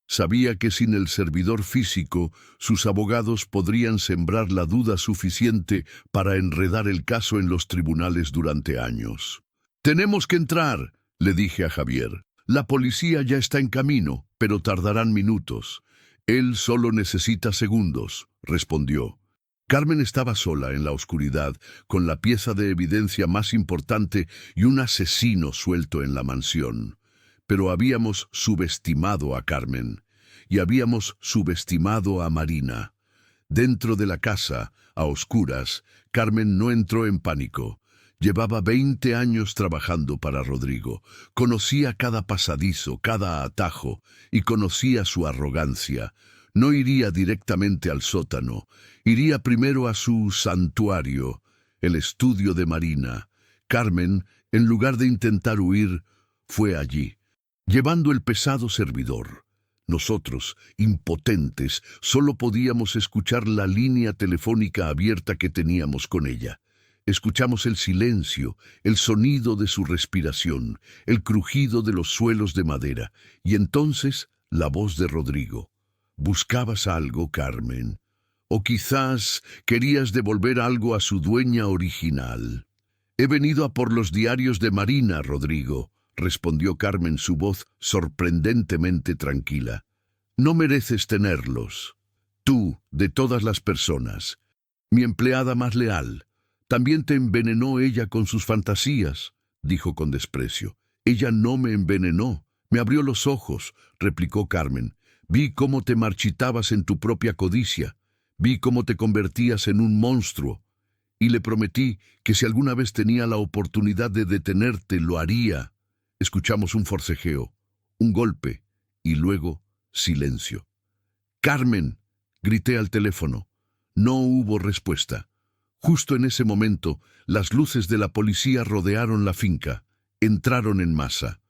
Sabía que sin el servidor físico, sus abogados podrían sembrar la duda suficiente para enredar el caso en los tribunales durante años. «Tenemos que entrar», le dije a Javier. «La policía ya está en camino, pero tardarán minutos». «Él solo necesita segundos», respondió. Carmen estaba sola en la oscuridad, con la pieza de evidencia más importante y un asesino suelto en la mansión. pero habíamos subestimado a Carmen y habíamos subestimado a Marina. Dentro de la casa, a oscuras, Carmen no entró en pánico. Llevaba 20 años trabajando para Rodrigo. Conocía cada pasadizo, cada atajo, y conocía su arrogancia. No iría directamente al sótano. Iría primero a su santuario, el estudio de Marina. Carmen, en lugar de intentar huir, fue allí, llevando el pesado servidor. Nosotros, impotentes, solo podíamos escuchar la línea telefónica abierta que teníamos con ella. Escuchamos el silencio, el sonido de su respiración, el crujido de los suelos de madera, y entonces la voz de Rodrigo. ¿Buscabas algo, Carmen? ¿O quizás querías devolver algo a su dueña original? He venido a por los diarios de Marina, Rodrigo, respondió Carmen, su voz sorprendentemente tranquila. No mereces tenerlos. Tú, de todas las personas, mi empleada más leal. También te envenenó ella con sus fantasías, dijo con desprecio. Ella no me envenenó, me abrió los ojos, replicó Carmen. Vi cómo te marchitabas en tu propia codicia, vi cómo te convertías en un monstruo, y le prometí que si alguna vez tenía la oportunidad de detenerte, lo haría. Escuchamos un forcejeo, un golpe, y luego silencio. ¡Carmen!, grité al teléfono. No hubo respuesta. Justo en ese momento, las luces de la policía rodearon la finca. Entraron en masa.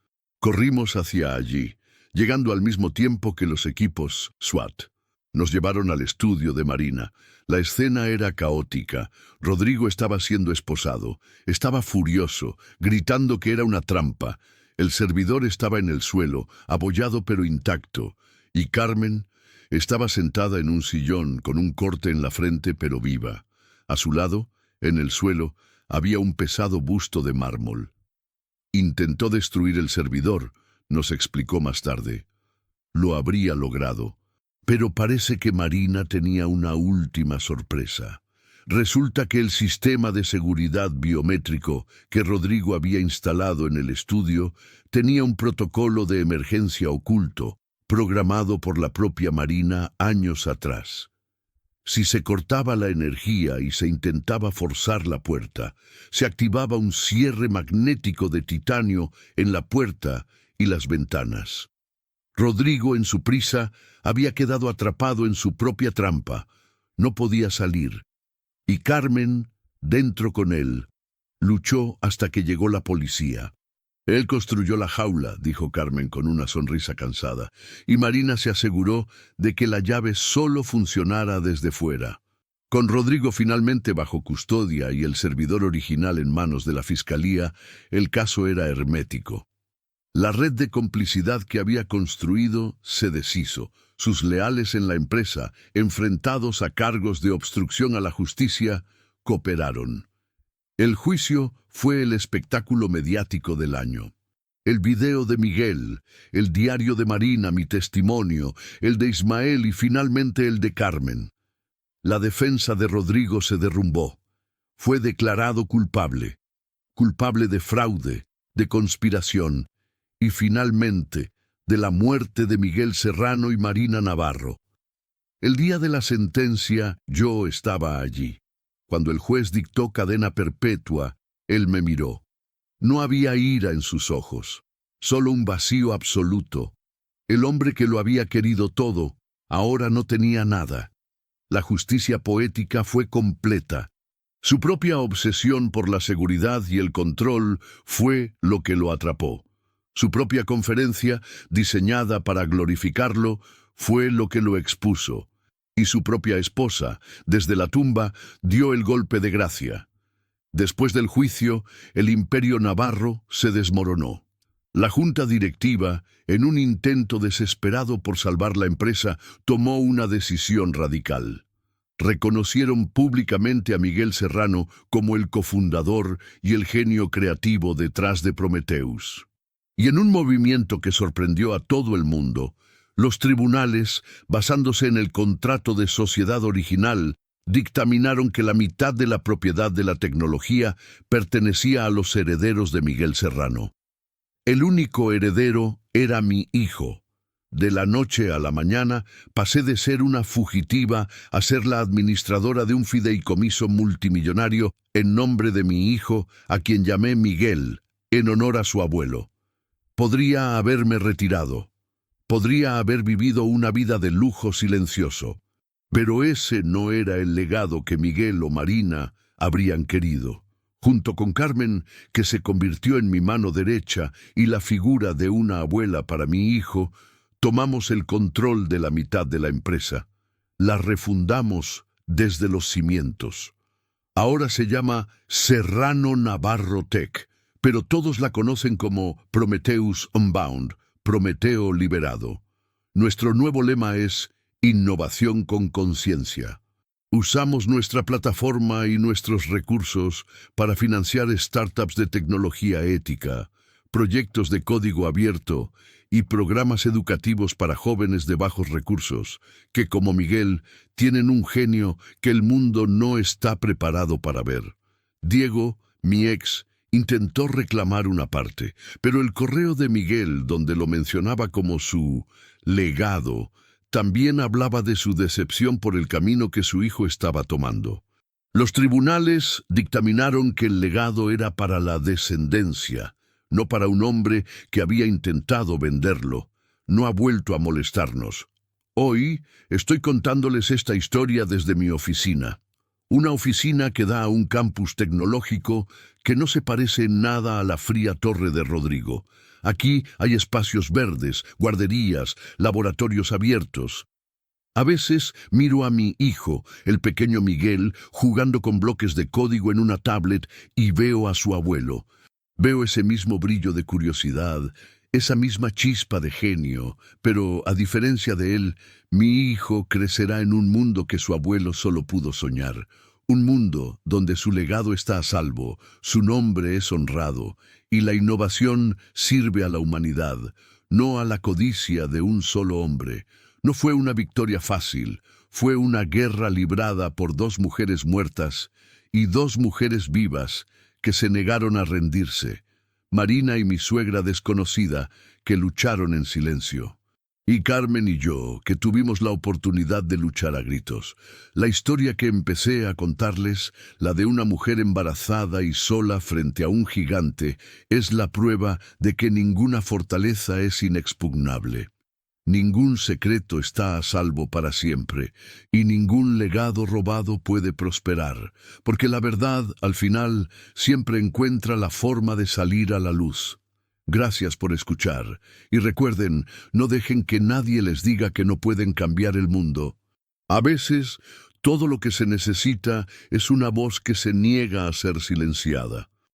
Corrimos hacia allí, llegando al mismo tiempo que los equipos SWAT. Nos llevaron al estudio de Marina. La escena era caótica. Rodrigo estaba siendo esposado. Estaba furioso, gritando que era una trampa. El servidor estaba en el suelo, abollado pero intacto. Y Carmen estaba sentada en un sillón con un corte en la frente pero viva. A su lado, en el suelo, había un pesado busto de mármol. Intentó destruir el servidor, nos explicó más tarde. Lo habría logrado. Pero parece que Marina tenía una última sorpresa. Resulta que el sistema de seguridad biométrico que Rodrigo había instalado en el estudio tenía un protocolo de emergencia oculto, programado por la propia Marina años atrás. Si se cortaba la energía y se intentaba forzar la puerta, se activaba un cierre magnético de titanio en la puerta y las ventanas. Rodrigo, en su prisa, había quedado atrapado en su propia trampa. No podía salir. Y Carmen, dentro con él, luchó hasta que llegó la policía. Él construyó la jaula, dijo Carmen con una sonrisa cansada, y Marina se aseguró de que la llave solo funcionara desde fuera. Con Rodrigo finalmente bajo custodia y el servidor original en manos de la fiscalía, el caso era hermético. La red de complicidad que había construido se deshizo. Sus leales en la empresa, enfrentados a cargos de obstrucción a la justicia, cooperaron. El juicio fue el espectáculo mediático del año. El video de Miguel, el diario de Marina, mi testimonio, el de Ismael y finalmente el de Carmen. La defensa de Rodrigo se derrumbó. Fue declarado culpable. Culpable de fraude, de conspiración y finalmente de la muerte de Miguel Serrano y Marina Navarro. El día de la sentencia yo estaba allí. Cuando el juez dictó cadena perpetua, él me miró. No había ira en sus ojos, solo un vacío absoluto. El hombre que lo había querido todo, ahora no tenía nada. La justicia poética fue completa. Su propia obsesión por la seguridad y el control fue lo que lo atrapó. Su propia conferencia, diseñada para glorificarlo, fue lo que lo expuso. Y su propia esposa, desde la tumba, dio el golpe de gracia. Después del juicio, el imperio navarro se desmoronó. La junta directiva, en un intento desesperado por salvar la empresa, tomó una decisión radical. Reconocieron públicamente a Miguel Serrano como el cofundador y el genio creativo detrás de Prometheus. Y en un movimiento que sorprendió a todo el mundo, los tribunales, basándose en el contrato de sociedad original, dictaminaron que la mitad de la propiedad de la tecnología pertenecía a los herederos de Miguel Serrano. El único heredero era mi hijo. De la noche a la mañana pasé de ser una fugitiva a ser la administradora de un fideicomiso multimillonario en nombre de mi hijo, a quien llamé Miguel, en honor a su abuelo. Podría haberme retirado. Podría haber vivido una vida de lujo silencioso. Pero ese no era el legado que Miguel o Marina habrían querido. Junto con Carmen, que se convirtió en mi mano derecha y la figura de una abuela para mi hijo, tomamos el control de la mitad de la empresa. La refundamos desde los cimientos. Ahora se llama Serrano Navarro Tech, pero todos la conocen como Prometheus Unbound, Prometeo Liberado. Nuestro nuevo lema es Innovación con conciencia. Usamos nuestra plataforma y nuestros recursos para financiar startups de tecnología ética, proyectos de código abierto y programas educativos para jóvenes de bajos recursos, que como Miguel tienen un genio que el mundo no está preparado para ver. Diego, mi ex, intentó reclamar una parte, pero el correo de Miguel, donde lo mencionaba como su legado, también hablaba de su decepción por el camino que su hijo estaba tomando. Los tribunales dictaminaron que el legado era para la descendencia, no para un hombre que había intentado venderlo. No ha vuelto a molestarnos. Hoy estoy contándoles esta historia desde mi oficina. Una oficina que da a un campus tecnológico que no se parece en nada a la fría torre de Rodrigo. Aquí hay espacios verdes, guarderías, laboratorios abiertos. A veces miro a mi hijo, el pequeño Miguel, jugando con bloques de código en una tablet y veo a su abuelo. Veo ese mismo brillo de curiosidad, esa misma chispa de genio, pero a diferencia de él, mi hijo crecerá en un mundo que su abuelo solo pudo soñar. Un mundo donde su legado está a salvo, su nombre es honrado, y la innovación sirve a la humanidad, no a la codicia de un solo hombre. No fue una victoria fácil, fue una guerra librada por 2 mujeres muertas y 2 mujeres vivas que se negaron a rendirse, Marina y mi suegra desconocida, que lucharon en silencio. Y Carmen y yo, que tuvimos la oportunidad de luchar a gritos. La historia que empecé a contarles, la de una mujer embarazada y sola frente a un gigante, es la prueba de que ninguna fortaleza es inexpugnable. Ningún secreto está a salvo para siempre, y ningún legado robado puede prosperar, porque la verdad, al final, siempre encuentra la forma de salir a la luz. Gracias por escuchar, y recuerden, no dejen que nadie les diga que no pueden cambiar el mundo. A veces, todo lo que se necesita es una voz que se niega a ser silenciada.